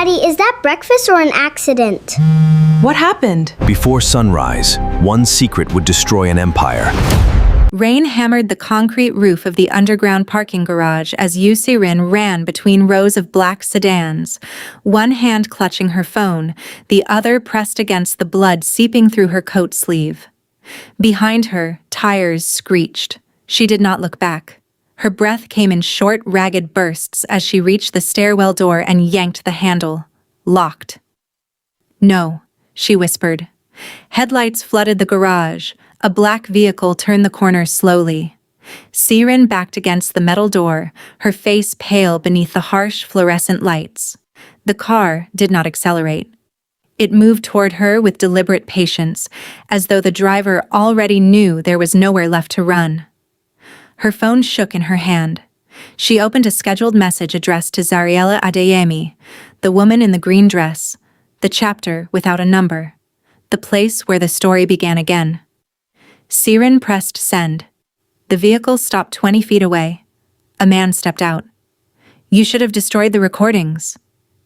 Daddy, is that breakfast or an accident? What happened? Before sunrise, one secret would destroy an empire. Rain hammered the concrete roof of the underground parking garage as Yoo Se-Rin ran between rows of black sedans, one hand clutching her phone, the other pressed against the blood seeping through her coat sleeve. Behind her, tires screeched. She did not look back. Her breath came in short, ragged bursts as she reached the stairwell door and yanked the handle. Locked. "No," she whispered. Headlights flooded the garage. A black vehicle turned the corner slowly. Se-Rin backed against the metal door, her face pale beneath the harsh fluorescent lights. The car did not accelerate. It moved toward her with deliberate patience, as though the driver already knew there was nowhere left to run. Her phone shook in her hand. She opened a scheduled message addressed to Zarielle Adeyemi, the woman in the green dress, the chapter without a number, the place where the story began again. Se-Rin pressed send. The vehicle stopped 20 feet away. A man stepped out. "You should have destroyed the recordings."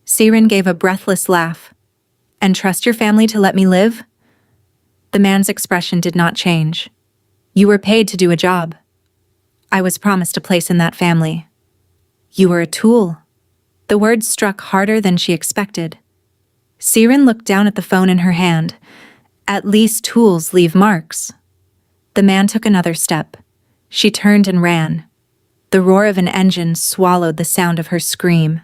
Se-Rin gave a breathless laugh. "And trust your family to let me live?" The man's expression did not change. "You were paid to do a job. I was promised a place in that family. You were a tool." The words struck harder than she expected. Se-Rin looked down at the phone in her hand. "At least tools leave marks." The man took another step. She turned and ran. The roar of an engine swallowed the sound of her scream.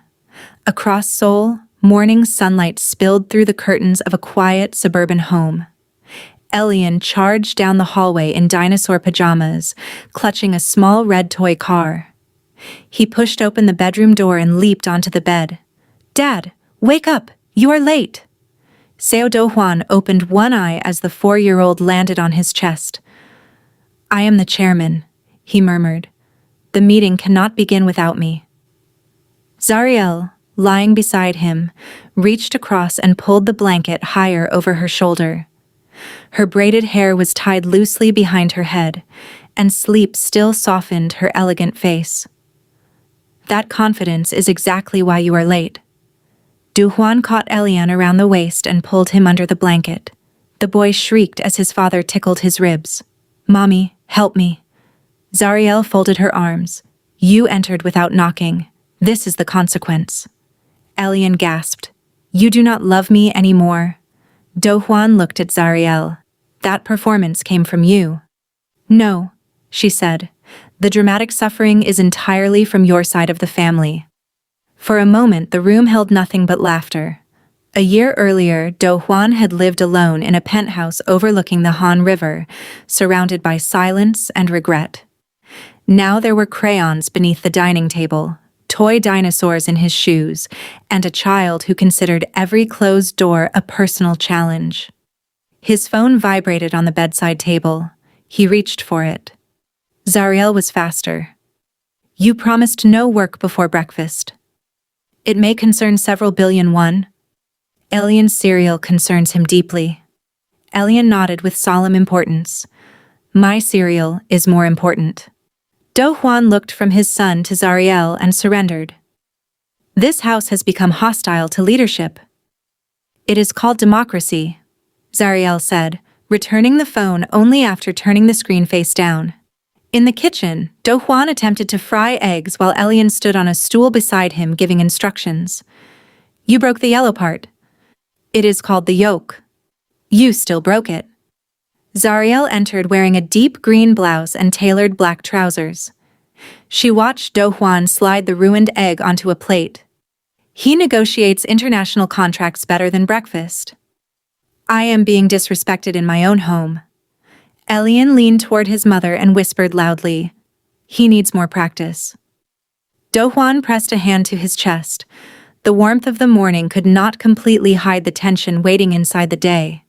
Across Seoul, morning sunlight spilled through the curtains of a quiet suburban home. Elian charged down the hallway in dinosaur pajamas, clutching a small red toy car. He pushed open the bedroom door and leaped onto the bed. "Dad, wake up! You are late!" Seo Do-Hwan opened one eye as the 4-year-old landed on his chest. "I am the chairman," he murmured. "The meeting cannot begin without me." Zarielle, lying beside him, reached across and pulled the blanket higher over her shoulder. Her braided hair was tied loosely behind her head, and sleep still softened her elegant face. "That confidence is exactly why you are late." Do-Hwan caught Elian around the waist and pulled him under the blanket. The boy shrieked as his father tickled his ribs. "Mommy, help me." Zarielle folded her arms. "You entered without knocking. This is the consequence." Elian gasped. "You do not love me anymore." Do-Hwan looked at Zarielle. "That performance came from you." "No," she said. "The dramatic suffering is entirely from your side of the family." For a moment, the room held nothing but laughter. A year earlier, Do-Hwan had lived alone in a penthouse overlooking the Han River, surrounded by silence and regret. Now there were crayons beneath the dining table, toy dinosaurs in his shoes, and a child who considered every closed door a personal challenge. His phone vibrated on the bedside table. He reached for it. Zarielle was faster. "You promised no work before breakfast." "It may concern several billion won." Elian's cereal concerns him deeply. Elian nodded with solemn importance. "My cereal is more important." Do-Hwan looked from his son to Zarielle and surrendered. "This house has become hostile to leadership." "It is called democracy," Zarielle said, returning the phone only after turning the screen face down. In the kitchen, Do-Hwan attempted to fry eggs while Elian stood on a stool beside him giving instructions. "You broke the yellow part." "It is called the yolk." "You still broke it." Zarielle entered wearing a deep green blouse and tailored black trousers. She watched Do-Hwan slide the ruined egg onto a plate. "He negotiates international contracts better than breakfast." "I am being disrespected in my own home." Elian leaned toward his mother and whispered loudly, "He needs more practice." Do-Hwan pressed a hand to his chest. The warmth of the morning could not completely hide the tension waiting inside the day.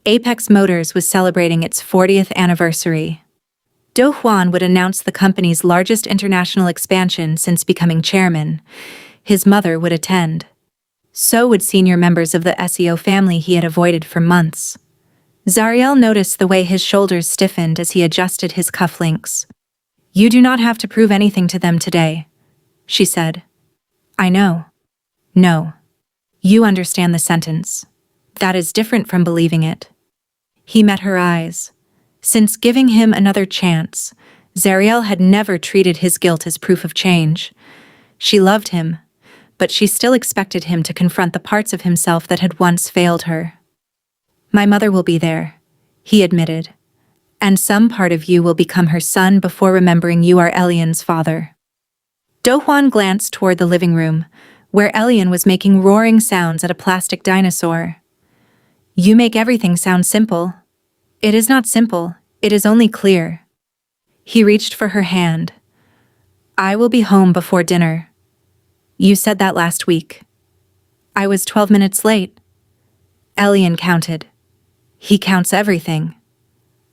Apex Motors was celebrating its 40th anniversary. Do-Hwan would announce the company's largest international expansion since becoming chairman. His mother would attend. So would senior members of the Seo family he had avoided for months. Zarielle noticed the way his shoulders stiffened as he adjusted his cufflinks. "You do not have to prove anything to them today," she said. "I know." "No. You understand the sentence. That is different from believing it. He met her eyes. Since giving him another chance, Zarielle had never treated his guilt as proof of change. She loved him, but she still expected him to confront the parts of himself that had once failed her. My mother will be there, he admitted, and some part of you will become her son before remembering you are Elian's father. Do-Hwan glanced toward the living room, where Elian was making roaring sounds at a plastic dinosaur. You make everything sound simple. It is not simple, it is only clear. He reached for her hand. I will be home before dinner. You said that last week. I was 12 minutes late. Elian counted. He counts everything.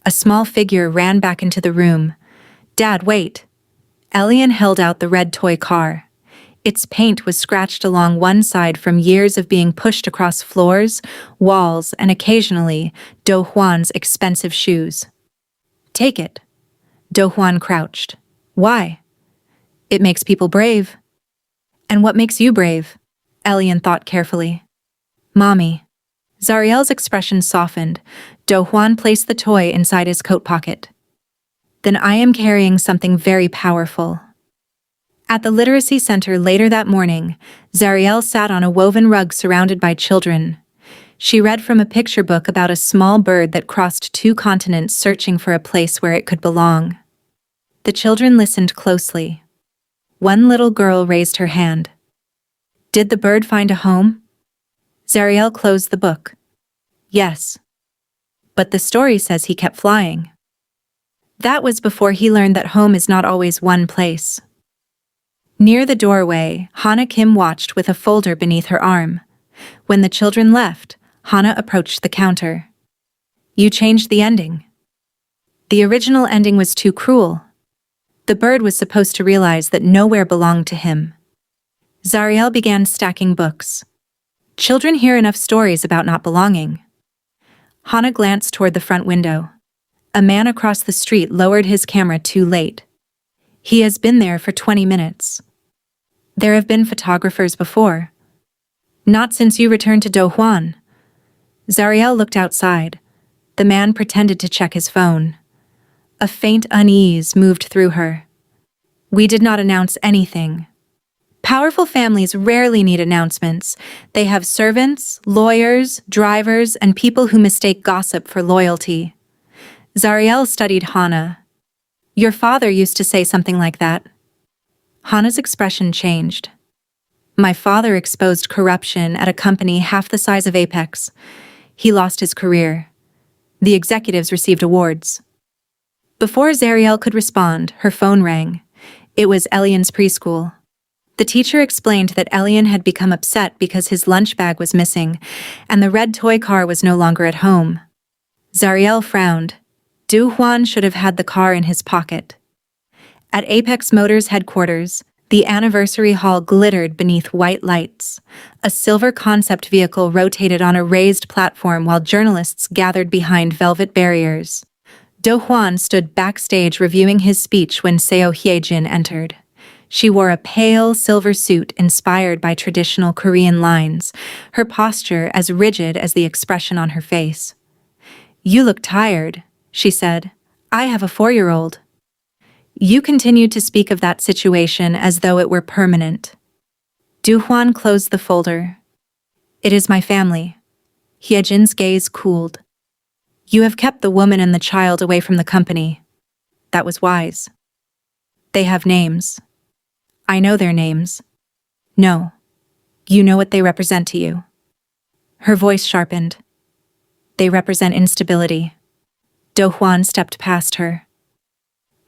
A small figure ran back into the room. Dad, wait. Elian held out the red toy car. Its paint was scratched along one side from years of being pushed across floors, walls, and occasionally Do-Hwan's expensive shoes. Take it. Do-Hwan crouched. Why? It makes people brave. And what makes you brave? Elian thought carefully. Mommy. Zarielle's expression softened. Do-Hwan placed the toy inside his coat pocket. Then I am carrying something very powerful. At the literacy center later that morning, Zarielle sat on a woven rug surrounded by children. She read from a picture book about a small bird that crossed 2 continents searching for a place where it could belong. The children listened closely. One little girl raised her hand. Did the bird find a home? Zarielle closed the book. Yes. But the story says he kept flying. That was before he learned that home is not always one place. Near the doorway, Hana Kim watched with a folder beneath her arm. When the children left, Hana approached the counter. You changed the ending. The original ending was too cruel. The bird was supposed to realize that nowhere belonged to him. Zarielle began stacking books. Children hear enough stories about not belonging. Hana glanced toward the front window. A man across the street lowered his camera too late. He has been there for 20 minutes. There have been photographers before. Not since you returned to Do-Hwan. Zarielle looked outside. The man pretended to check his phone. A faint unease moved through her. We did not announce anything. Powerful families rarely need announcements. They have servants, lawyers, drivers, and people who mistake gossip for loyalty. Zarielle studied Hana. Your father used to say something like that. Hana's expression changed. My father exposed corruption at a company half the size of Apex. He lost his career. The executives received awards. Before Zarielle could respond, her phone rang. It was Elian's preschool. The teacher explained that Elian had become upset because his lunch bag was missing, and the red toy car was no longer at home. Zarielle frowned. Do-Hwan should have had the car in his pocket. At Apex Motors headquarters, the anniversary hall glittered beneath white lights. A silver concept vehicle rotated on a raised platform while journalists gathered behind velvet barriers. Do-Hwan stood backstage reviewing his speech when Seo Do-Hwan entered. She wore a pale silver suit inspired by traditional Korean lines, her posture as rigid as the expression on her face. You look tired, she said. I have a 4-year-old. You continued to speak of that situation as though it were permanent. Do-Hwan closed the folder. It is my family. Hyejin's gaze cooled. You have kept the woman and the child away from the company. That was wise. They have names. I know their names. No. You know what they represent to you. Her voice sharpened. They represent instability. Do-Hwan stepped past her.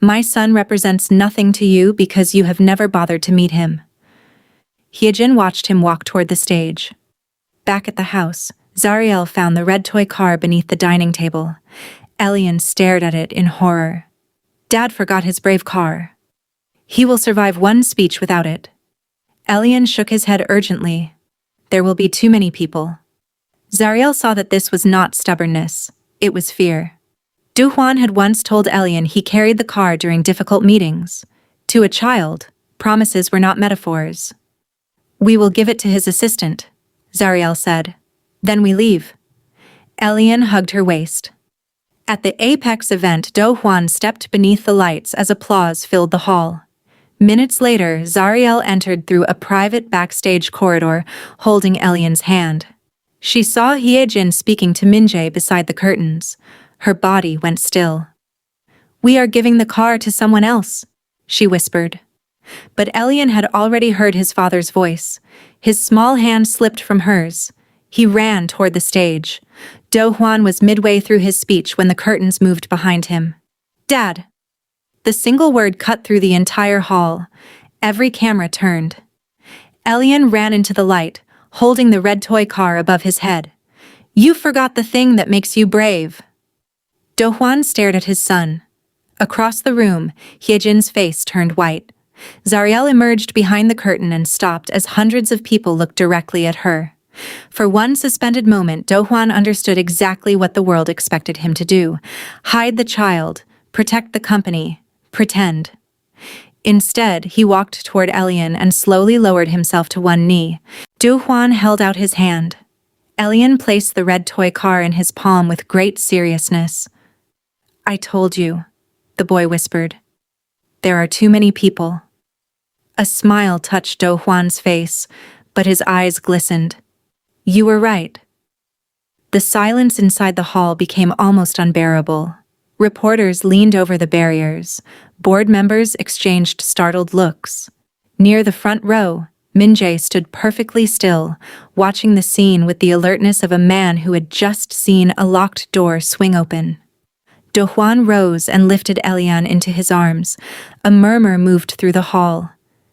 My son represents nothing to you because you have never bothered to meet him. Hyejin watched him walk toward the stage. Back at the house, Zarielle found the red toy car beneath the dining table. Elian stared at it in horror. Dad forgot his brave car. He will survive one speech without it. Elian shook his head urgently. There will be too many people. Zarielle saw that this was not stubbornness. It was fear. Do-Hwan had once told Elian he carried the car during difficult meetings. To a child, promises were not metaphors. We will give it to his assistant. Zarielle said. Then we leave. Elian hugged her waist. At the Apex event, Do-Hwan stepped beneath the lights as applause filled the hall. Minutes later, Zarielle entered through a private backstage corridor, holding Elian's hand. She saw Hye-jin speaking to Min-jae beside the curtains. Her body went still. "We are giving the car to someone else," she whispered. But Elian had already heard his father's voice. His small hand slipped from hers. He ran toward the stage. Do-Hwan was midway through his speech when the curtains moved behind him. "Dad!" The single word cut through the entire hall. Every camera turned. Elian ran into the light, holding the red toy car above his head. "You forgot the thing that makes you brave." Do-Hwan stared at his son. Across the room, Hye-jin's face turned white. Zarielle emerged behind the curtain and stopped as hundreds of people looked directly at her. For one suspended moment, Do-Hwan understood exactly what the world expected him to do. Hide the child, protect the company, pretend. Instead, he walked toward Elian and slowly lowered himself to one knee. Do-Hwan held out his hand. Elian placed the red toy car in his palm with great seriousness. "I told you," the boy whispered. "There are too many people." A smile touched Do-Hwan's face, but his eyes glistened. "You were right." The silence inside the hall became almost unbearable. Reporters leaned over the barriers. Board members exchanged startled looks. Near the front row, Min-jae stood perfectly still, watching the scene with the alertness of a man who had just seen a locked door swing open. Do-Hwan rose and lifted Elian into his arms. A murmur moved through the hall.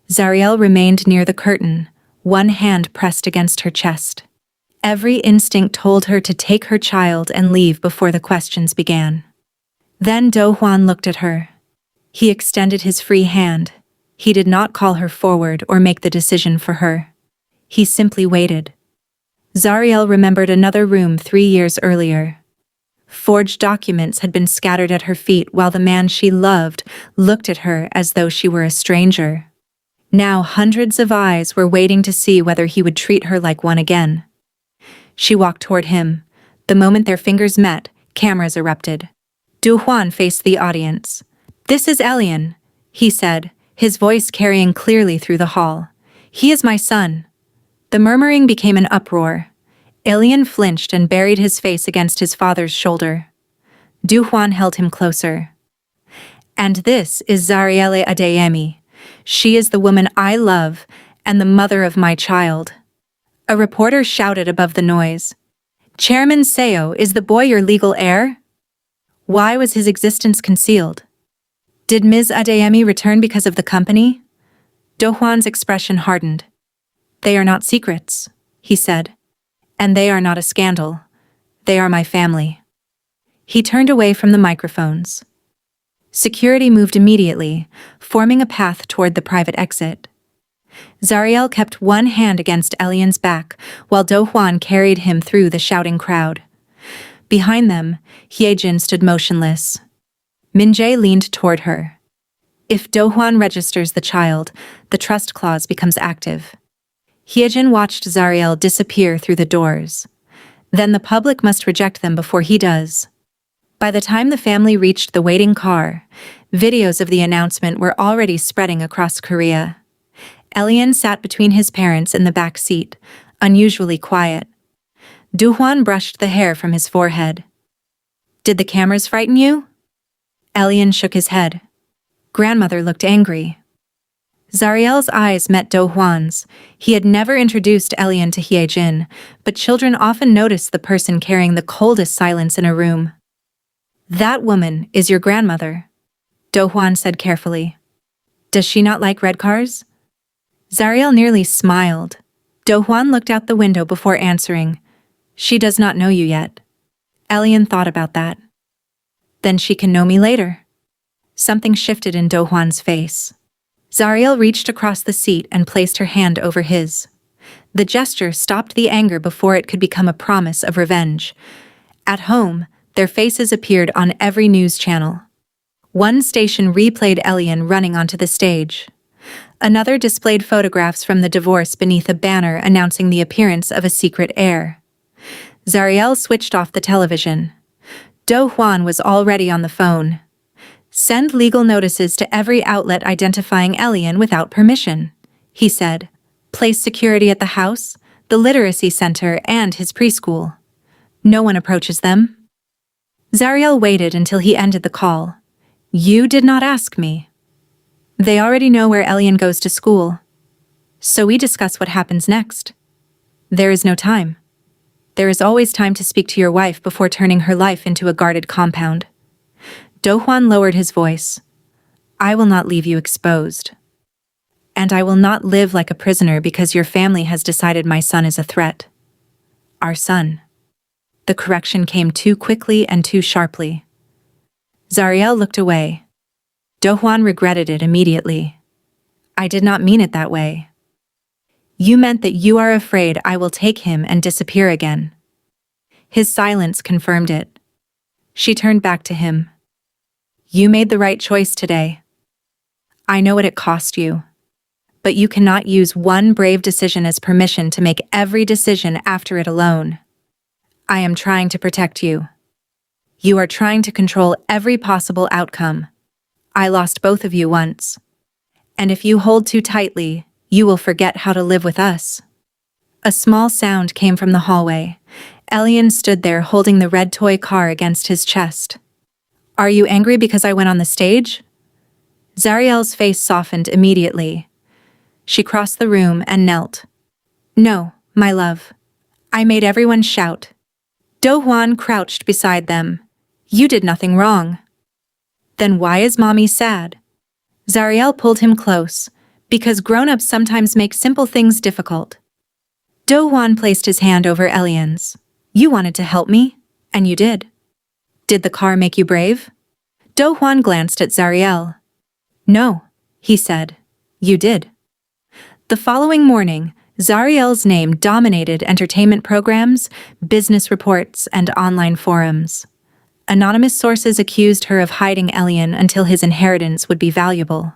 Zarielle remained near the curtain, one hand pressed against her chest. Every instinct told her to take her child and leave before the questions began. Then Do-Hwan looked at her. He extended his free hand. He did not call her forward or make the decision for her. He simply waited. Zarielle remembered another room 3 years earlier. Forged documents had been scattered at her feet while the man she loved looked at her as though she were a stranger. Now hundreds of eyes were waiting to see whether he would treat her like one again. She walked toward him. The moment their fingers met, cameras erupted. Do-Hwan faced the audience. "This is Elian," he said, his voice carrying clearly through the hall. "He is my son." The murmuring became an uproar. Elian flinched and buried his face against his father's shoulder. Do-Hwan held him closer. "And this is Zarielle Adeyemi. She is the woman I love and the mother of my child." A reporter shouted above the noise. "Chairman Seo, is the boy your legal heir?" Why was his existence concealed? Did Ms. Adeyemi return because of the company? Do-Hwan's expression hardened. "They are not secrets," he said. "And they are not a scandal. They are my family." He turned away from the microphones. Security moved immediately, forming a path toward the private exit. Zarielle kept one hand against Elian's back, while Do-Hwan carried him through the shouting crowd. Behind them, Hye-jin stood motionless. Min-jae leaned toward her. If Do-Hwan registers the child, the trust clause becomes active. Hye-jin watched Zarielle disappear through the doors. Then the public must reject them before he does. By the time the family reached the waiting car, videos of the announcement were already spreading across Korea. Elian sat between his parents in the back seat, unusually quiet. Do-Hwan brushed the hair from his forehead. "Did the cameras frighten you?" Elian shook his head. Grandmother looked angry. Zarielle's eyes met Do-Hwan's. He had never introduced Elian to Hye-jin, but children often notice the person carrying the coldest silence in a room. "That woman is your grandmother," Do-Hwan said carefully. "Does she not like red cars?" Zarielle nearly smiled. Do-Hwan looked out the window before answering. "She does not know you yet." Elian thought about that. "Then she can know me later." Something shifted in Do-Hwan's face. Zarielle reached across the seat and placed her hand over his. The gesture stopped the anger before it could become a promise of revenge. At home, their faces appeared on every news channel. One station replayed Elian running onto the stage. Another displayed photographs from the divorce beneath a banner announcing the appearance of a secret heir. Zarielle switched off the television. Do-Hwan was already on the phone. "Send legal notices to every outlet identifying Elian without permission," he said. "Place security at the house, the literacy center, and his preschool. No one approaches them." Zarielle waited until he ended the call. "You did not ask me." "They already know where Elian goes to school. So we discuss what happens next. There is no time. There is always time to speak to your wife before turning her life into a guarded compound." Do-Hwan lowered his voice. "I will not leave you exposed. And I will not live like a prisoner because your family has decided my son is a threat. Our son." The correction came too quickly and too sharply. Zarielle looked away. Do-Hwan regretted it immediately. "I did not mean it that way. You meant that you are afraid I will take him and disappear again." His silence confirmed it. She turned back to him. "You made the right choice today. I know what it cost you. But you cannot use one brave decision as permission to make every decision after it alone. I am trying to protect you. You are trying to control every possible outcome. I lost both of you once. And if you hold too tightly, you will forget how to live with us." A small sound came from the hallway. Elian stood there holding the red toy car against his chest. "Are you angry because I went on the stage?" Zarielle's face softened immediately. She crossed the room and knelt. "No, my love. I made everyone shout." Do-Hwan crouched beside them. "You did nothing wrong." "Then why is Mommy sad?" Zarielle pulled him close. "Because grown-ups sometimes make simple things difficult." Do-Hwan placed his hand over Elian's. "You wanted to help me, and you did. Did the car make you brave?" Do-Hwan glanced at Zarielle. "No," he said. "You did." The following morning, Zarielle's name dominated entertainment programs, business reports, and online forums. Anonymous sources accused her of hiding Elian until his inheritance would be valuable.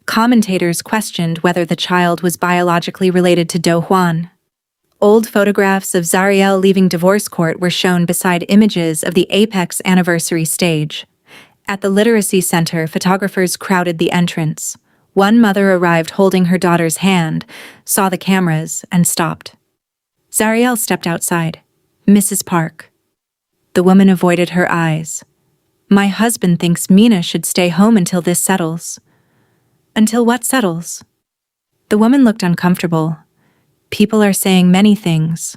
Commentators questioned whether the child was biologically related to Do-Hwan. Old photographs of Zarielle leaving divorce court were shown beside images of the Apex anniversary stage. At the literacy center, photographers crowded the entrance. One mother arrived holding her daughter's hand, saw the cameras, and stopped. Zarielle stepped outside. "Mrs. Park." The woman avoided her eyes. "My husband thinks Mina should stay home until this settles." "Until what settles?" The woman looked uncomfortable. "People are saying many things."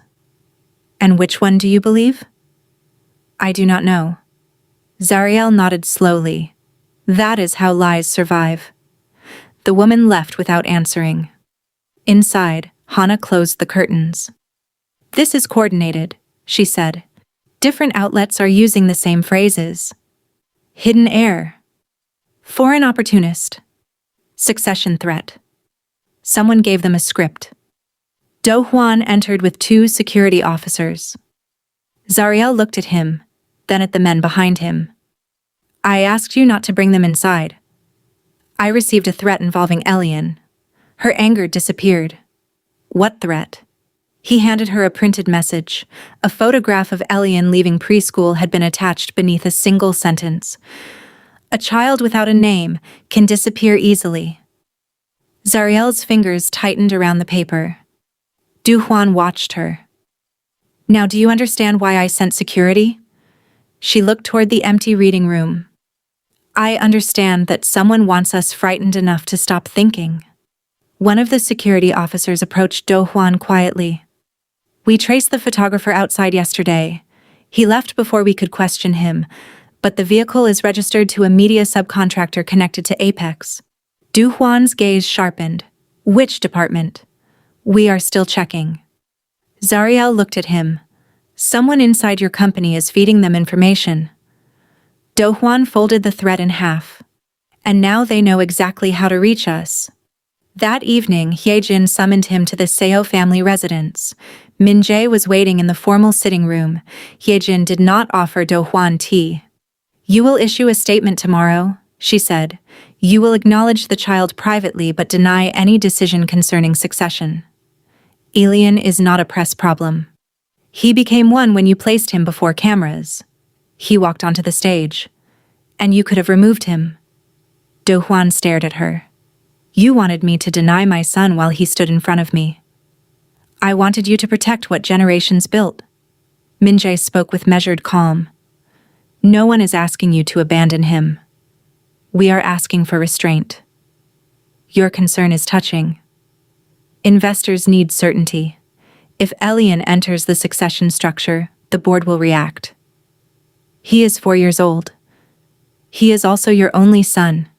"And which one do you believe?" "I do not know." Zarielle nodded slowly. "That is how lies survive." The woman left without answering. Inside, Hannah closed the curtains. "This is coordinated," she said. "Different outlets are using the same phrases. Hidden heir. Foreign opportunist. Succession threat." Someone gave them a script. Do-Hwan entered with 2 security officers. Zarielle looked at him, then at the men behind him. "I asked you not to bring them inside. I received a threat involving Elian." Her anger disappeared. "What threat?" He handed her a printed message. A photograph of Elian leaving preschool had been attached beneath a single sentence. "A child without a name can disappear easily." Zarielle's fingers tightened around the paper. Do-Hwan watched her. "Now do you understand why I sent security?" She looked toward the empty reading room. "I understand that someone wants us frightened enough to stop thinking." One of the security officers approached Do-Hwan quietly. "We traced the photographer outside yesterday. He left before we could question him, but the vehicle is registered to a media subcontractor connected to Apex." Do-Hwan's gaze sharpened. "Which department?" "We are still checking." Zarielle looked at him. "Someone inside your company is feeding them information." Do-Hwan folded the thread in half. "And now they know exactly how to reach us." That evening, Hyejin summoned him to the Seo family residence. Min-jae was waiting in the formal sitting room. Hyejin did not offer Do-Hwan tea. "You will issue a statement tomorrow," she said. You will acknowledge the child privately but deny any decision concerning succession. Elian is not a press problem. He became one when you placed him before cameras. He walked onto the stage. And you could have removed him. Do-Hwan stared at her. You wanted me to deny my son while he stood in front of me. I wanted you to protect what generations built. Min-jae spoke with measured calm. No one is asking you to abandon him. We are asking for restraint. Your concern is touching. Investors need certainty. If Elian enters the succession structure, the board will react. He is 4 years old. He is also your only son.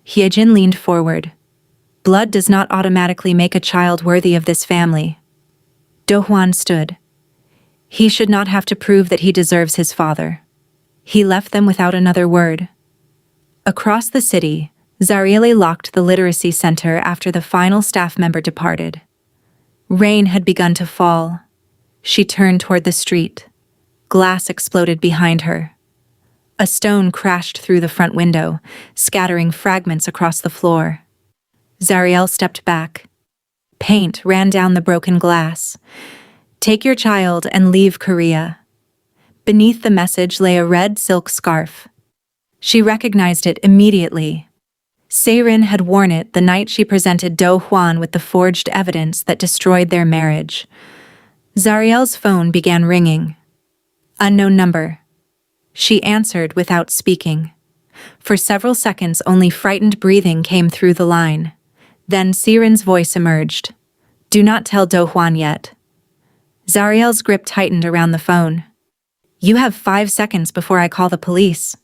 Hyejin leaned forward. Blood does not automatically make a child worthy of this family. Do-Hwan stood. He should not have to prove that he deserves his father. He left them without another word. Across the city, Zarielle locked the literacy center after the final staff member departed. Rain had begun to fall. She turned toward the street. Glass exploded behind her. A stone crashed through the front window, scattering fragments across the floor. Zarielle stepped back. Paint ran down the broken glass. Take your child and leave Korea. Beneath the message lay a red silk scarf. She recognized it immediately. Se-Rin had worn it the night she presented Do-Hwan with the forged evidence that destroyed their marriage. Zarielle's phone began ringing. Unknown number. She answered without speaking. For several seconds only frightened breathing came through the line. Then Se-Rin's voice emerged. Do not tell Do-Hwan yet. Zarielle's grip tightened around the phone. You have 5 seconds before I call the police.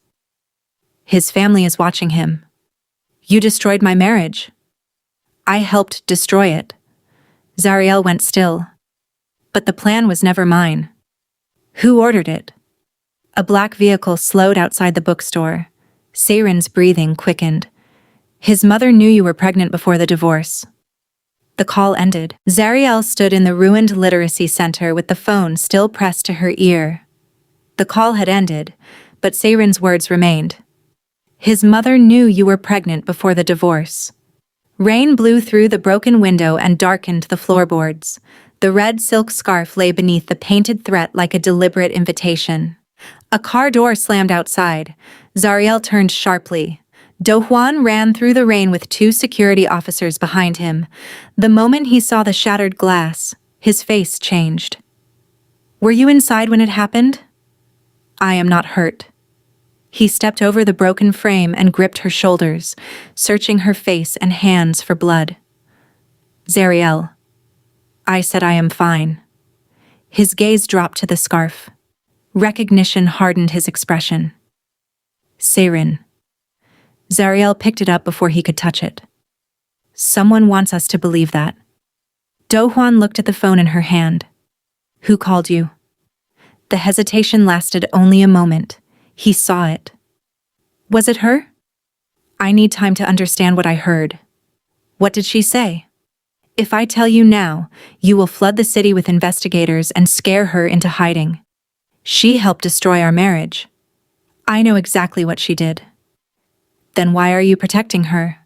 His family is watching him. You destroyed my marriage. I helped destroy it. Zarielle went still. But the plan was never mine. Who ordered it? A black vehicle slowed outside the bookstore. Se-Rin's breathing quickened. His mother knew you were pregnant before the divorce. The call ended. Zarielle stood in the ruined literacy center with the phone still pressed to her ear. The call had ended, but Se-Rin's words remained. His mother knew you were pregnant before the divorce. Rain blew through the broken window and darkened the floorboards. The red silk scarf lay beneath the painted threat like a deliberate invitation. A car door slammed outside. Zarielle turned sharply. Do-Hwan ran through the rain with 2 security officers behind him. The moment he saw the shattered glass, his face changed. Were you inside when it happened? I am not hurt. He stepped over the broken frame and gripped her shoulders, searching her face and hands for blood. Zarielle. I said I am fine. His gaze dropped to the scarf. Recognition hardened his expression. Se-Rin. Zarielle picked it up before he could touch it. Someone wants us to believe that. Do-Hwan looked at the phone in her hand. Who called you? The hesitation lasted only a moment. He saw it. Was it her? I need time to understand what I heard. What did she say? If I tell you now, you will flood the city with investigators and scare her into hiding. She helped destroy our marriage. I know exactly what she did. Then why are you protecting her?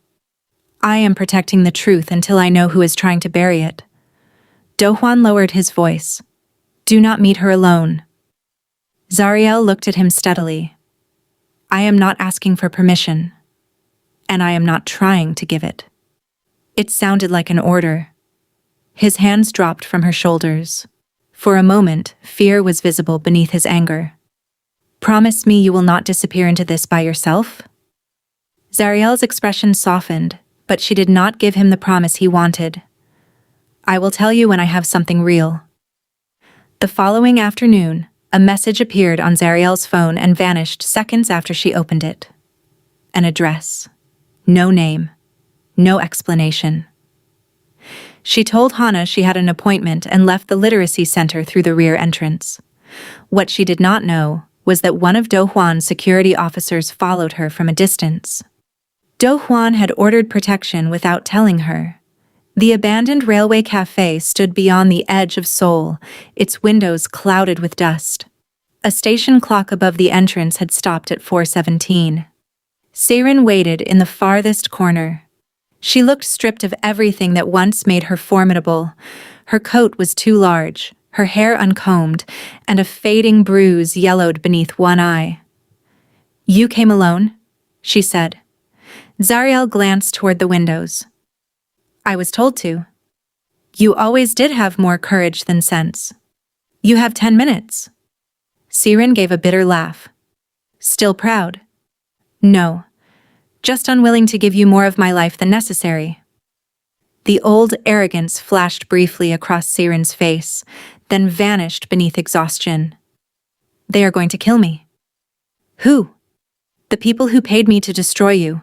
I am protecting the truth until I know who is trying to bury it. Do-Hwan lowered his voice. Do not meet her alone. Zarielle looked at him steadily. I am not asking for permission, and I am not trying to give it. It sounded like an order. His hands dropped from her shoulders. For a moment, fear was visible beneath his anger. Promise me you will not disappear into this by yourself? Zarielle's expression softened, but she did not give him the promise he wanted. I will tell you when I have something real. The following afternoon, a message appeared on Zarielle's phone and vanished seconds after she opened it. An address. No name. No explanation. She told Hana she had an appointment and left the literacy center through the rear entrance. What she did not know was that one of Do-Hwan's security officers followed her from a distance. Do-Hwan had ordered protection without telling her. The abandoned railway cafe stood beyond the edge of Seoul, its windows clouded with dust. A station clock above the entrance had stopped at 4:17. Se-Rin waited in the farthest corner. She looked stripped of everything that once made her formidable. Her coat was too large, her hair uncombed, and a fading bruise yellowed beneath one eye. "You came alone?" she said. Zarielle glanced toward the windows. "I was told to." "You always did have more courage than sense. You have 10 minutes. Se-Rin gave a bitter laugh. "Still proud?" "No. Just unwilling to give you more of my life than necessary." The old arrogance flashed briefly across Se-Rin's face, then vanished beneath exhaustion. "They are going to kill me." "Who?" "The people who paid me to destroy you."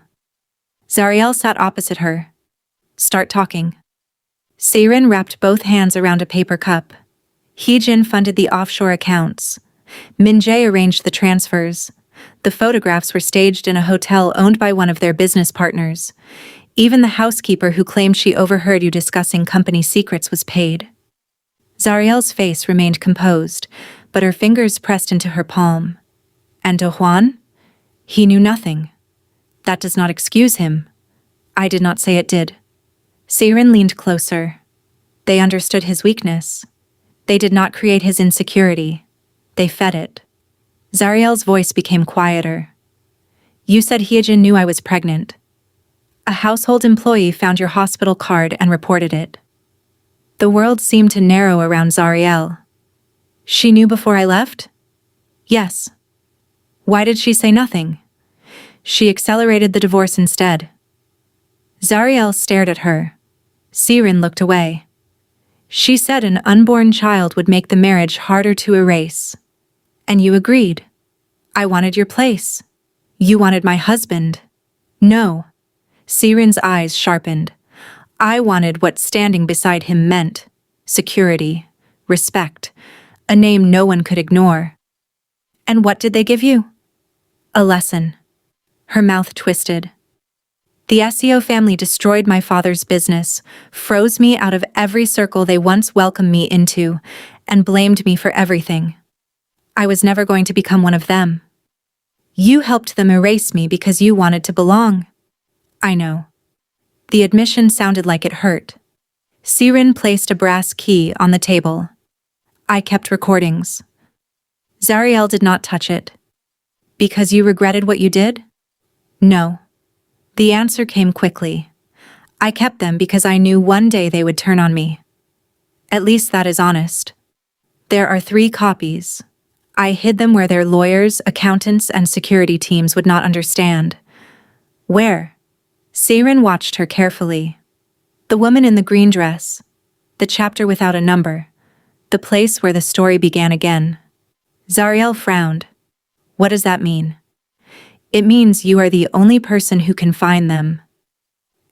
Zarielle sat opposite her. "Start talking." Se-Rin wrapped both hands around a paper cup. Hee-jin funded the offshore accounts. Min-jae arranged the transfers. The photographs were staged in a hotel owned by one of their business partners. Even the housekeeper who claimed she overheard you discussing company secrets was paid. Zarielle's face remained composed, but her fingers pressed into her palm. And Do-Hwan? He knew nothing. That does not excuse him. I did not say it did. Se-Rin leaned closer. They understood his weakness. They did not create his insecurity. They fed it. Zarielle's voice became quieter. "You said Hee-jin knew I was pregnant. A household employee found your hospital card and reported it." The world seemed to narrow around Zarielle. "She knew before I left?" "Yes." "Why did she say nothing?" "She accelerated the divorce instead." Zarielle stared at her. Se-Rin looked away. "She said an unborn child would make the marriage harder to erase. And you agreed. I wanted your place. You wanted my husband." "No." Se-Rin's eyes sharpened. "I wanted what standing beside him meant. Security, respect, a name no one could ignore." "And what did they give you?" "A lesson." Her mouth twisted. "The Seo family destroyed my father's business, froze me out of every circle they once welcomed me into, and blamed me for everything. I was never going to become one of them. You helped them erase me because you wanted to belong." "I know." The admission sounded like it hurt. Se-Rin placed a brass key on the table. "I kept recordings." Zarielle did not touch it. "Because you regretted what you did?" "No." The answer came quickly. "I kept them because I knew one day they would turn on me." "At least that is honest." "There are 3 copies. I hid them where their lawyers, accountants, and security teams would not understand." "Where?" Se-Rin watched her carefully. "The woman in the green dress. The chapter without a number. The place where the story began again." Zarielle frowned. "What does that mean?" "It means you are the only person who can find them."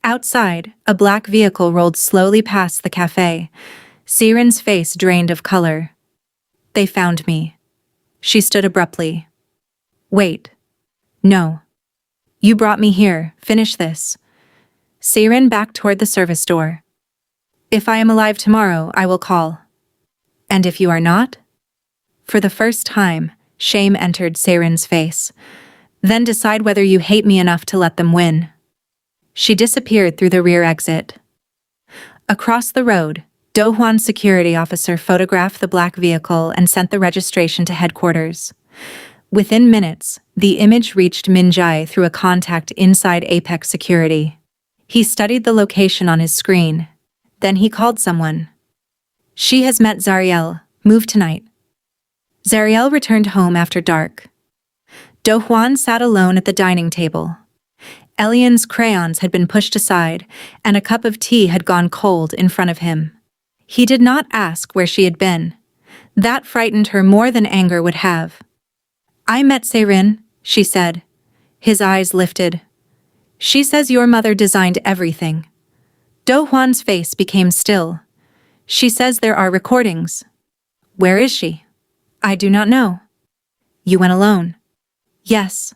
Outside, a black vehicle rolled slowly past the cafe. Se-Rin's face drained of color. "They found me." She stood abruptly. "Wait. No. You brought me here. Finish this." Se-Rin backed toward the service door. "If I am alive tomorrow, I will call." "And if you are not?" For the first time, shame entered Se-Rin's face. "Then decide whether you hate me enough to let them win." She disappeared through the rear exit. Across the road, Do-Hwan's security officer photographed the black vehicle and sent the registration to headquarters. Within minutes, the image reached Min-jae through a contact inside Apex Security. He studied the location on his screen. Then he called someone. "She has met Zarielle. Move tonight." Zarielle returned home after dark. Do-Hwan sat alone at the dining table. Elian's crayons had been pushed aside, and a cup of tea had gone cold in front of him. He did not ask where she had been. That frightened her more than anger would have. "I met Se-Rin," she said. His eyes lifted. "She says your mother designed everything." Do-Hwan's face became still. "She says there are recordings." "Where is she?" "I do not know." "You went alone?" "Yes."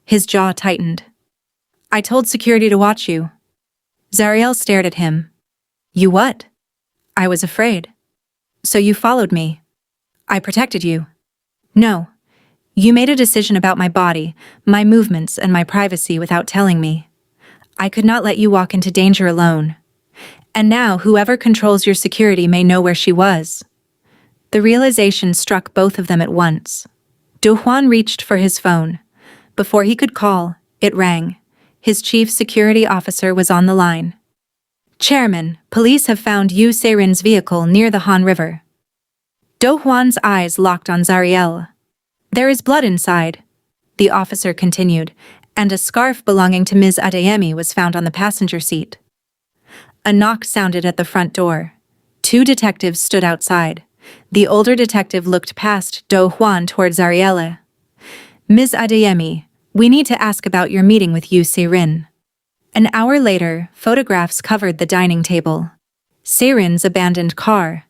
His jaw tightened. "I told security to watch you." Zarielle stared at him. "You what?" "I was afraid." "So you followed me?" "I protected you." "No. You made a decision about my body, my movements, and my privacy without telling me. I could not let you walk into danger alone. And now whoever controls your security may know where she was." The realization struck both of them at once. Do-Hwan reached for his phone. Before he could call, it rang. His chief security officer was on the line. "Chairman, police have found Yoo Se-Rin's vehicle near the Han River." Do-Hwan's eyes locked on Zarielle. "There is blood inside," the officer continued, "and a scarf belonging to Ms. Adeyemi was found on the passenger seat." A knock sounded at the front door. 2 detectives stood outside. The older detective looked past Do-Hwan toward Zarielle. "Ms. Adeyemi, we need to ask about your meeting with Yoo Se-Rin." An hour later, photographs covered the dining table. Se-Rin's abandoned car,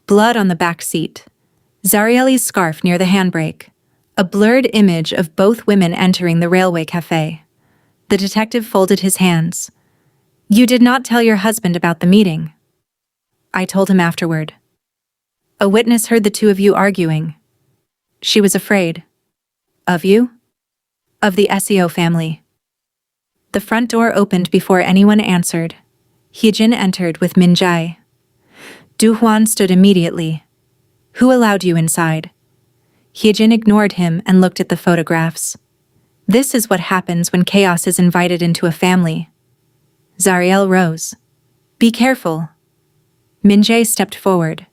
blood on the back seat, Zarielle's scarf near the handbrake, a blurred image of both women entering the railway cafe. The detective folded his hands. "You did not tell your husband about the meeting." "I told him afterward." "A witness heard the 2 of you arguing." "She was afraid." "Of you?" "Of the Seo family." The front door opened before anyone answered. Hyejin entered with Min Jae. Do-Hwan stood immediately. "Who allowed you inside?" Hyejin ignored him and looked at the photographs. "This is what happens when chaos is invited into a family." Zarielle rose. "Be careful." Min Jae stepped forward.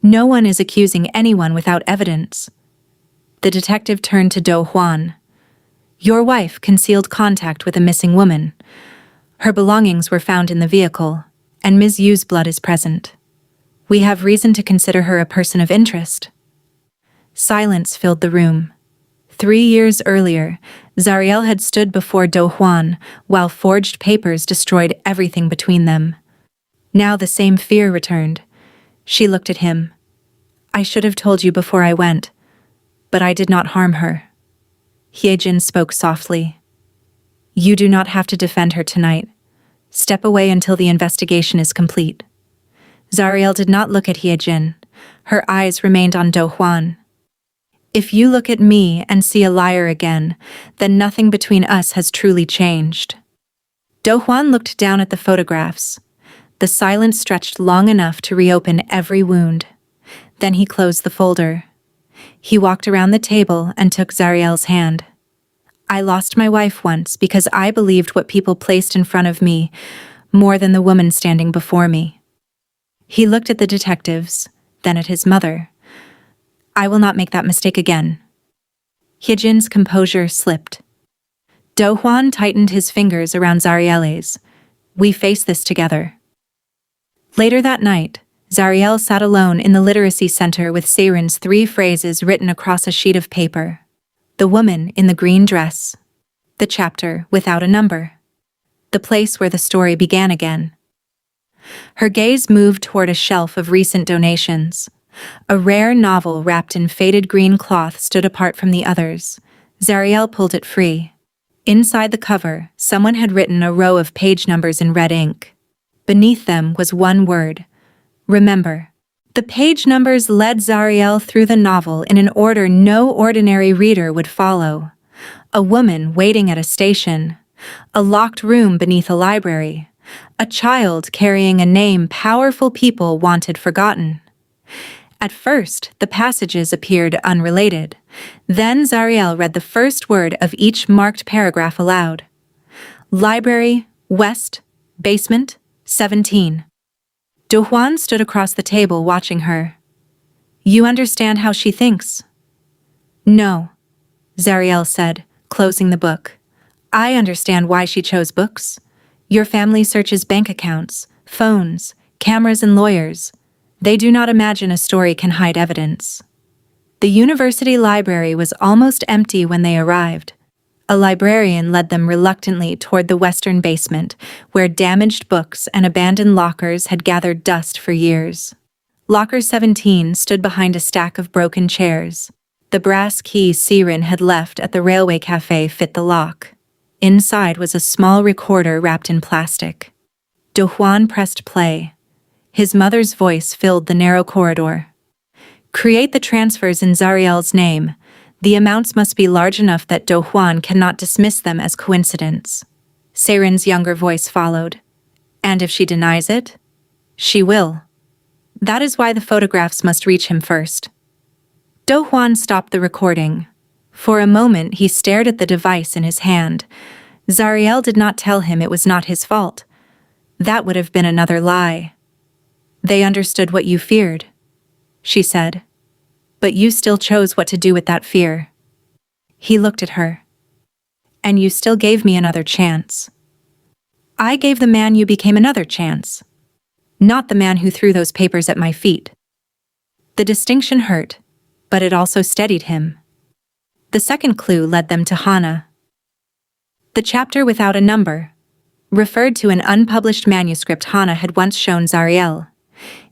"No one is accusing anyone without evidence." The detective turned to Do-Hwan. "Your wife concealed contact with a missing woman. Her belongings were found in the vehicle, and Ms. Yu's blood is present. We have reason to consider her a person of interest." Silence filled the room. 3 years earlier, Zarielle had stood before Do-Hwan while forged papers destroyed everything between them. Now the same fear returned. She looked at him. "I should have told you before I went, but I did not harm her." Hyejin spoke softly. "You do not have to defend her tonight. Step away until the investigation is complete." Zarielle did not look at Hyejin. Her eyes remained on Do-Hwan. "If you look at me and see a liar again, then nothing between us has truly changed." Do-Hwan looked down at the photographs. The silence stretched long enough to reopen every wound. Then he closed the folder. He walked around the table and took Zarielle's hand. "I lost my wife once because I believed what people placed in front of me more than the woman standing before me." He looked at the detectives, then at his mother. "I will not make that mistake again." Hyejin's composure slipped. Do-Hwan tightened his fingers around Zarielle's. "We face this together." Later that night, Zarielle sat alone in the literacy center with Se-Rin's 3 phrases written across a sheet of paper. The woman in the green dress. The chapter without a number. The place where the story began again. Her gaze moved toward a shelf of recent donations. A rare novel wrapped in faded green cloth stood apart from the others. Zarielle pulled it free. Inside the cover, someone had written a row of page numbers in red ink. Beneath them was one word: remember. The page numbers led Zarielle through the novel in an order no ordinary reader would follow. A woman waiting at a station. A locked room beneath a library. A child carrying a name powerful people wanted forgotten. At first, the passages appeared unrelated. Then Zarielle read the first word of each marked paragraph aloud. Library, West, Basement, 17. Do-Hwan stood across the table watching her. "You understand how she thinks?" "No," Zarielle said, closing the book. "I understand why she chose books. Your family searches bank accounts, phones, cameras, and lawyers. They do not imagine a story can hide evidence." The university library was almost empty when they arrived. A librarian led them reluctantly toward the western basement, where damaged books and abandoned lockers had gathered dust for years. Locker 17 stood behind a stack of broken chairs. The brass key Se-Rin had left at the railway cafe fit the lock. Inside was a small recorder wrapped in plastic. Do-Hwan pressed play. His mother's voice filled the narrow corridor. "Create the transfers in Zarielle's name, The amounts must be large enough that Do-Hwan cannot dismiss them as coincidence. Se-Rin's younger voice followed. And if she denies it, she will. That is why the photographs must reach him first. Do-Hwan stopped the recording. For a moment he stared at the device in his hand. Zarielle did not tell him it was not his fault. That would have been another lie. They understood what you feared, she said. But you still chose what to do with that fear. He looked at her. And you still gave me another chance. I gave the man you became another chance. Not the man who threw those papers at my feet. The distinction hurt, but it also steadied him. The second clue led them to Hana. The chapter without a number referred to an unpublished manuscript Hana had once shown Zarielle.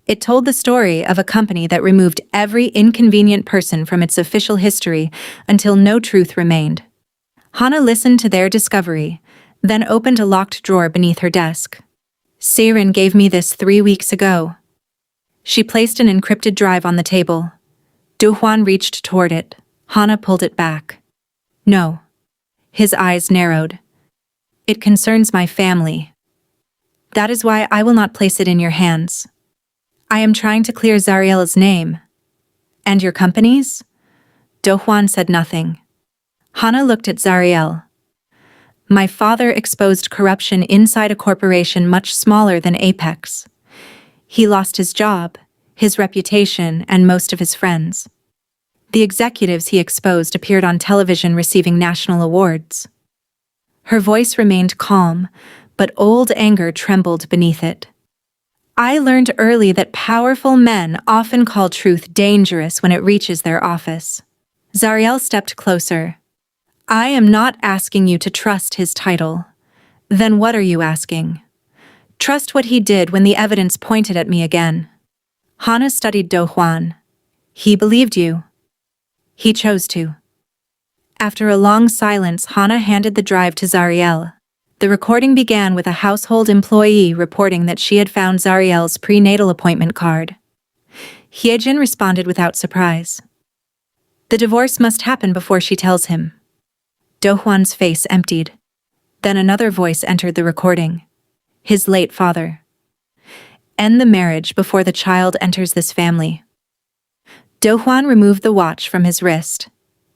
It told the story of a company that removed every inconvenient person from its official history until no truth remained. Hana listened to their discovery, then opened a locked drawer beneath her desk. Se-Rin gave me this 3 weeks ago. She placed an encrypted drive on the table. Do-Hwan reached toward it. Hana pulled it back. No. His eyes narrowed. It concerns my family. That is why I will not place it in your hands. I am trying to clear Zarielle's name. And your company's? Do-Hwan said nothing. Hana looked at Zarielle. My father exposed corruption inside a corporation much smaller than Apex. He lost his job, his reputation, and most of his friends. The executives he exposed appeared on television receiving national awards. Her voice remained calm, but old anger trembled beneath it. I learned early that powerful men often call truth dangerous when it reaches their office. Zarielle stepped closer. I am not asking you to trust his title. Then what are you asking? Trust what he did when the evidence pointed at me again. Hana studied Do-Hwan. He believed you. He chose to. After a long silence, Hana handed the drive to Zarielle. The recording began with a household employee reporting that she had found Zarielle's prenatal appointment card. Hyejin responded without surprise. The divorce must happen before she tells him. Do-Hwan's face emptied. Then another voice entered the recording. His late father. End the marriage before the child enters this family. Do-Hwan removed the watch from his wrist.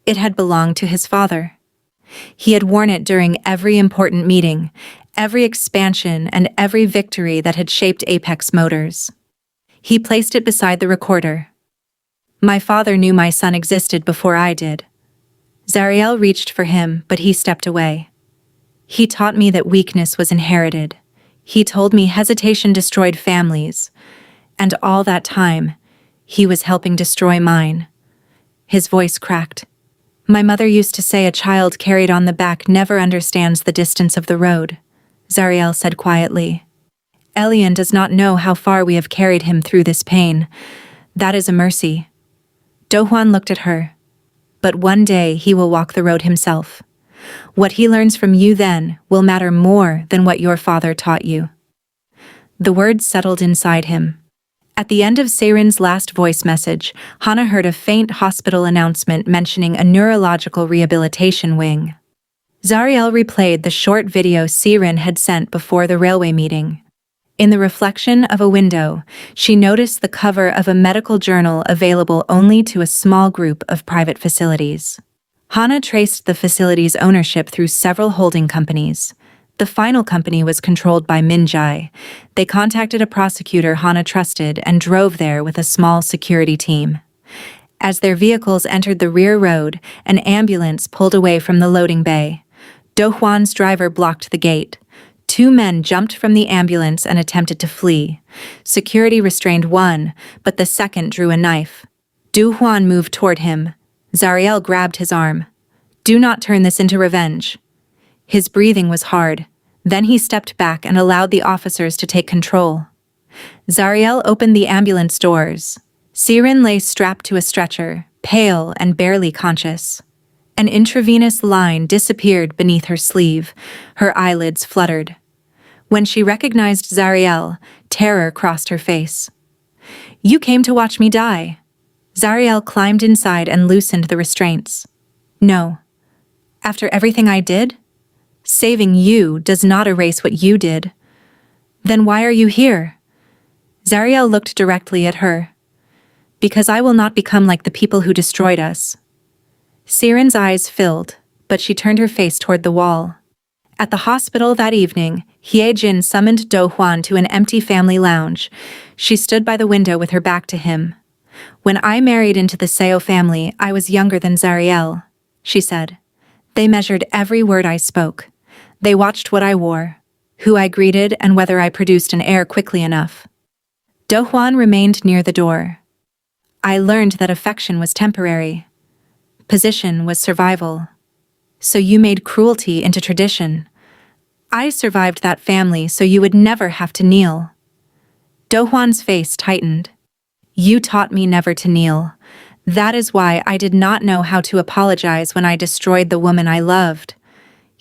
It had belonged to his father. He had worn it during every important meeting, every expansion, and every victory that had shaped Apex Motors. He placed it beside the recorder. My father knew my son existed before I did. Zarielle reached for him, but he stepped away. He taught me that weakness was inherited. He told me hesitation destroyed families. And all that time, he was helping destroy mine. His voice cracked. My mother used to say a child carried on the back never understands the distance of the road, Zarielle said quietly. Elian does not know how far we have carried him through this pain. That is a mercy. Do-Hwan looked at her. But one day he will walk the road himself. What he learns from you then will matter more than what your father taught you. The words settled inside him. At the end of Se-Rin's last voice message, Hana heard a faint hospital announcement mentioning a neurological rehabilitation wing. Zarielle replayed the short video Se-Rin had sent before the railway meeting. In the reflection of a window, she noticed the cover of a medical journal available only to a small group of private facilities. Hana traced the facility's ownership through several holding companies. The final company was controlled by Min-jae. They contacted a prosecutor Hana trusted and drove there with a small security team. As their vehicles entered the rear road, an ambulance pulled away from the loading bay. Do-Hwan's driver blocked the gate. 2 men jumped from the ambulance and attempted to flee. Security restrained one, but the second drew a knife. Do-Hwan moved toward him. Zarielle grabbed his arm. Do not turn this into revenge. His breathing was hard. Then he stepped back and allowed the officers to take control. Zarielle opened the ambulance doors. Se-Rin lay strapped to a stretcher, pale and barely conscious. An intravenous line disappeared beneath her sleeve. Her eyelids fluttered. When she recognized Zarielle, terror crossed her face. You came to watch me die. Zarielle climbed inside and loosened the restraints. No. After everything I did? Saving you does not erase what you did. Then why are you here? Zarielle looked directly at her. Because I will not become like the people who destroyed us. Se-Rin's eyes filled, but she turned her face toward the wall. At the hospital that evening, Hye-jin summoned Do-Hwan to an empty family lounge. She stood by the window with her back to him. When I married into the Seo family, I was younger than Zarielle, she said. They measured every word I spoke. They watched what I wore, who I greeted, and whether I produced an heir quickly enough. Do-Hwan remained near the door. I learned that affection was temporary. Position was survival. So you made cruelty into tradition. I survived that family so you would never have to kneel. Do-Hwan's face tightened. You taught me never to kneel. That is why I did not know how to apologize when I destroyed the woman I loved.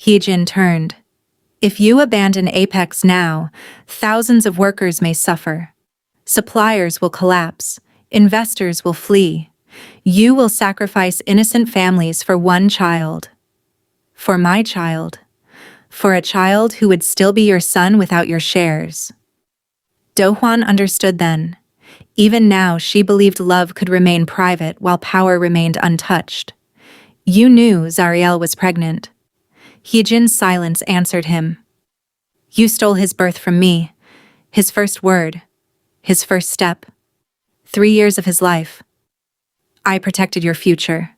Hye-jin turned. If you abandon Apex now, thousands of workers may suffer. Suppliers will collapse. Investors will flee. You will sacrifice innocent families for one child. For my child. For a child who would still be your son without your shares. Do-Hwan understood then. Even now, she believed love could remain private while power remained untouched. You knew Zarielle was pregnant. Hye-jin's silence answered him. You stole his birth from me, his first word, his first step, 3 years of his life. I protected your future.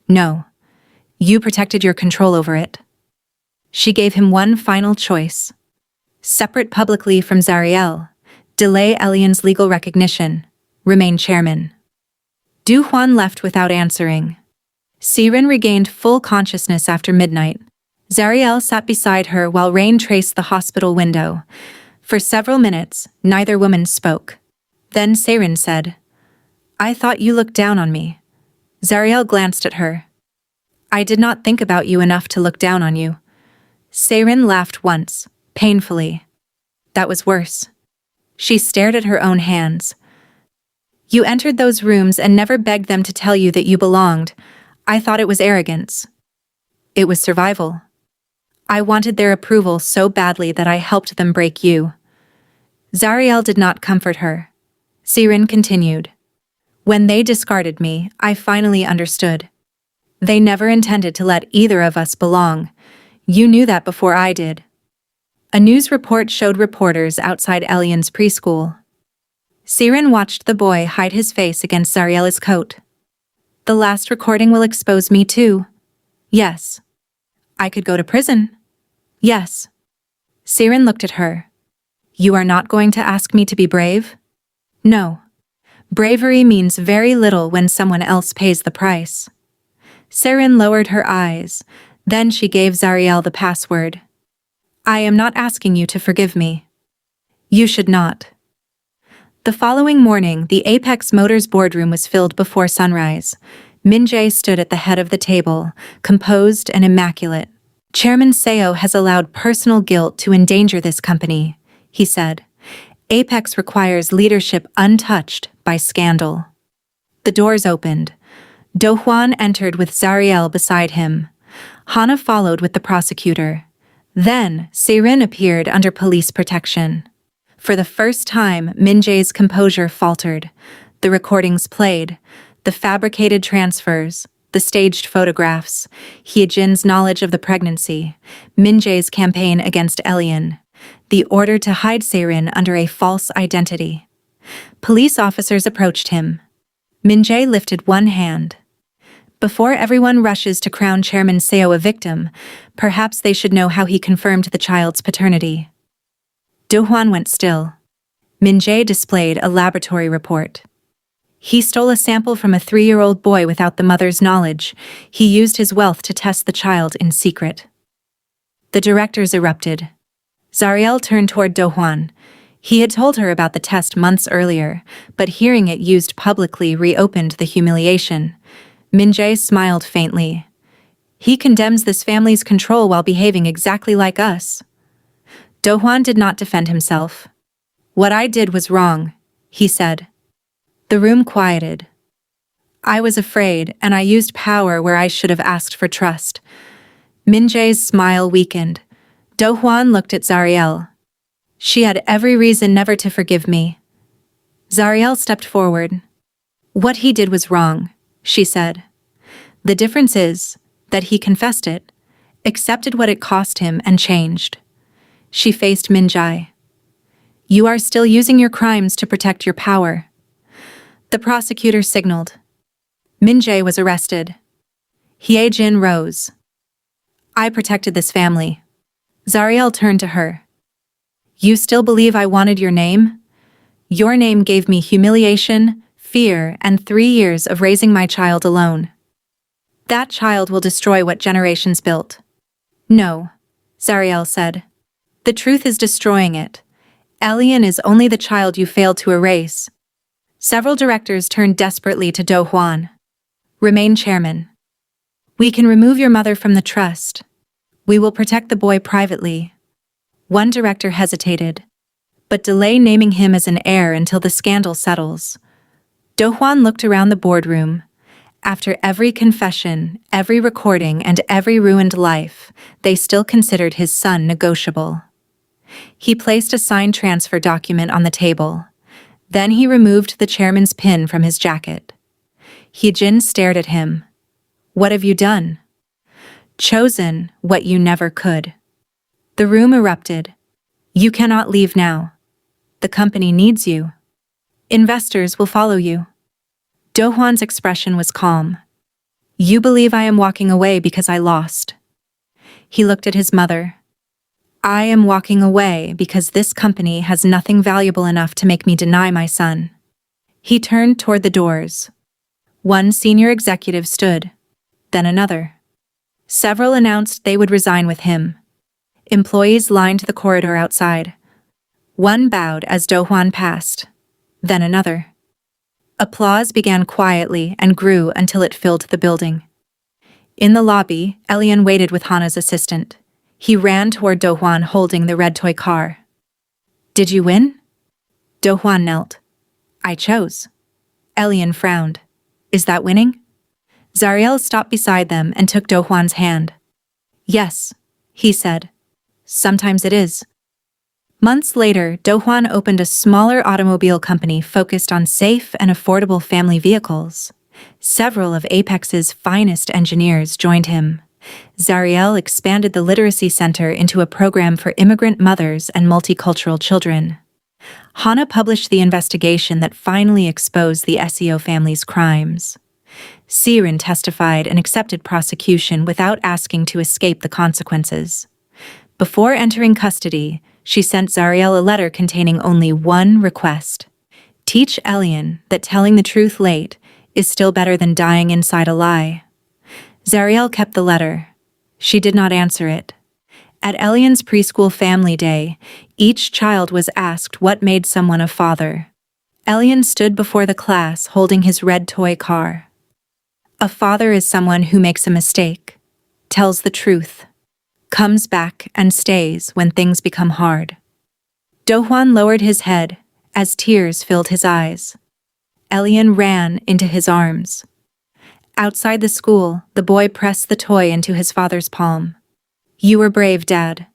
No, you protected your control over it. She gave him one final choice. Separate publicly from Zarielle, delay Elian's legal recognition, remain chairman. Do-Hwan left without answering. Se-Rin regained full consciousness after midnight. Zarielle sat beside her while rain traced the hospital window. For several minutes, neither woman spoke. Then Se-Rin said, I thought you looked down on me. Zarielle glanced at her. I did not think about you enough to look down on you. Se-Rin laughed once, painfully. That was worse. She stared at her own hands. You entered those rooms and never begged them to tell you that you belonged. I thought it was arrogance. It was survival. I wanted their approval so badly that I helped them break you. Zarielle did not comfort her. Se-Rin continued. When they discarded me, I finally understood. They never intended to let either of us belong. You knew that before I did. A news report showed reporters outside Elian's preschool. Se-Rin watched the boy hide his face against Zarielle's coat. The last recording will expose me too. Yes. I could go to prison. Yes. Se-Rin looked at her. You are not going to ask me to be brave? No. Bravery means very little when someone else pays the price. Se-Rin lowered her eyes. Then she gave Zarielle the password. I am not asking you to forgive me. You should not. The following morning, the Apex Motors boardroom was filled before sunrise. Min-jae stood at the head of the table, composed and immaculate. Chairman Seo has allowed personal guilt to endanger this company, he said. Apex requires leadership untouched by scandal. The doors opened. Do-Hwan entered with Zarielle beside him. Hana followed with the prosecutor. Then, Se-Rin appeared under police protection. For the first time, Min-jae's composure faltered. The recordings played, the fabricated transfers, the staged photographs, Hye-jin's knowledge of the pregnancy, Min-jae's campaign against Elian, the order to hide Se-Rin under a false identity. Police officers approached him. Min-jae lifted one hand. Before everyone rushes to crown Chairman Seo a victim, perhaps they should know how he confirmed the child's paternity. Do-Hwan went still. Min-jae displayed a laboratory report. He stole a sample from a 3-year-old boy without the mother's knowledge. He used his wealth to test the child in secret. The directors erupted. Zarielle turned toward Do-Hwan. He had told her about the test months earlier, but hearing it used publicly reopened the humiliation. Min-jae smiled faintly. He condemns this family's control while behaving exactly like us. Do-Hwan did not defend himself. What I did was wrong, he said. The room quieted. I was afraid, and I used power where I should have asked for trust. Min-jae's smile weakened. Do-Hwan looked at Zarielle. She had every reason never to forgive me. Zarielle stepped forward. What he did was wrong, she said. The difference is that he confessed it, accepted what it cost him, and changed. She faced Min-jae. You are still using your crimes to protect your power. The prosecutor signaled. Min-jae was arrested. Hye-jin rose. I protected this family. Zarielle turned to her. You still believe I wanted your name? Your name gave me humiliation, fear, and 3 years of raising my child alone. That child will destroy what generations built. No, Zarielle said. The truth is destroying it. Elian is only the child you failed to erase. Several directors turned desperately to Do-Hwan. Remain chairman. We can remove your mother from the trust. We will protect the boy privately. One director hesitated, but delay naming him as an heir until the scandal settles. Do-Hwan looked around the boardroom. After every confession, every recording, and every ruined life, they still considered his son negotiable. He placed a signed transfer document on the table. Then he removed the chairman's pin from his jacket. Hye-jin stared at him. What have you done? Chosen what you never could. The room erupted. You cannot leave now. The company needs you. Investors will follow you. Do-Hwan's expression was calm. You believe I am walking away because I lost. He looked at his mother. I am walking away because this company has nothing valuable enough to make me deny my son. He turned toward the doors. One senior executive stood, then another. Several announced they would resign with him. Employees lined the corridor outside. One bowed as Do-Hwan passed, then another. Applause began quietly and grew until it filled the building. In the lobby, Elian waited with Hana's assistant. He ran toward Do-Hwan holding the red toy car. Did you win? Do-Hwan knelt. I chose. Elian frowned. Is that winning? Zarielle stopped beside them and took Do-Hwan's hand. Yes, he said. Sometimes it is. Months later, Do-Hwan opened a smaller automobile company focused on safe and affordable family vehicles. Several of Apex's finest engineers joined him. Zarielle expanded the Literacy Center into a program for immigrant mothers and multicultural children. Hana published the investigation that finally exposed the Seo family's crimes. Yoo Se-Rin testified and accepted prosecution without asking to escape the consequences. Before entering custody, she sent Zarielle a letter containing only one request. Teach Elian that telling the truth late is still better than dying inside a lie. Zarielle kept the letter. She did not answer it. At Elian's preschool family day, each child was asked what made someone a father. Elian stood before the class holding his red toy car. A father is someone who makes a mistake, tells the truth, comes back and stays when things become hard. Do-Hwan lowered his head as tears filled his eyes. Elian ran into his arms. Outside the school, the boy pressed the toy into his father's palm. You were brave, Dad.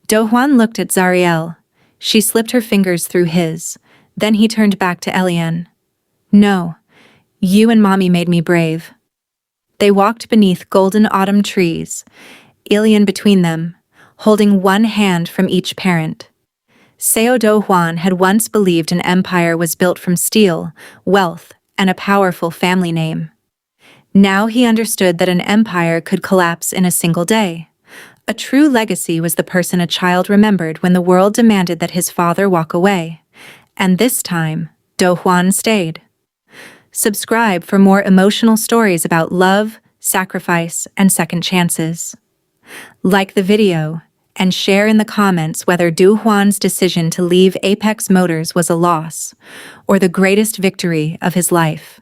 Do-Hwan looked at Zarielle. She slipped her fingers through his. Then he turned back to Elian. No, you and Mommy made me brave. They walked beneath golden autumn trees, Elian between them, holding one hand from each parent. Seo Do-Hwan had once believed an empire was built from steel, wealth, and a powerful family name. Now he understood that an empire could collapse in a single day. A true legacy was the person a child remembered when the world demanded that his father walk away. And this time, Do-Hwan stayed. Subscribe for more emotional stories about love, sacrifice, and second chances. Like the video, and share in the comments whether Do-Hwan's decision to leave Apex Motors was a loss, or the greatest victory of his life.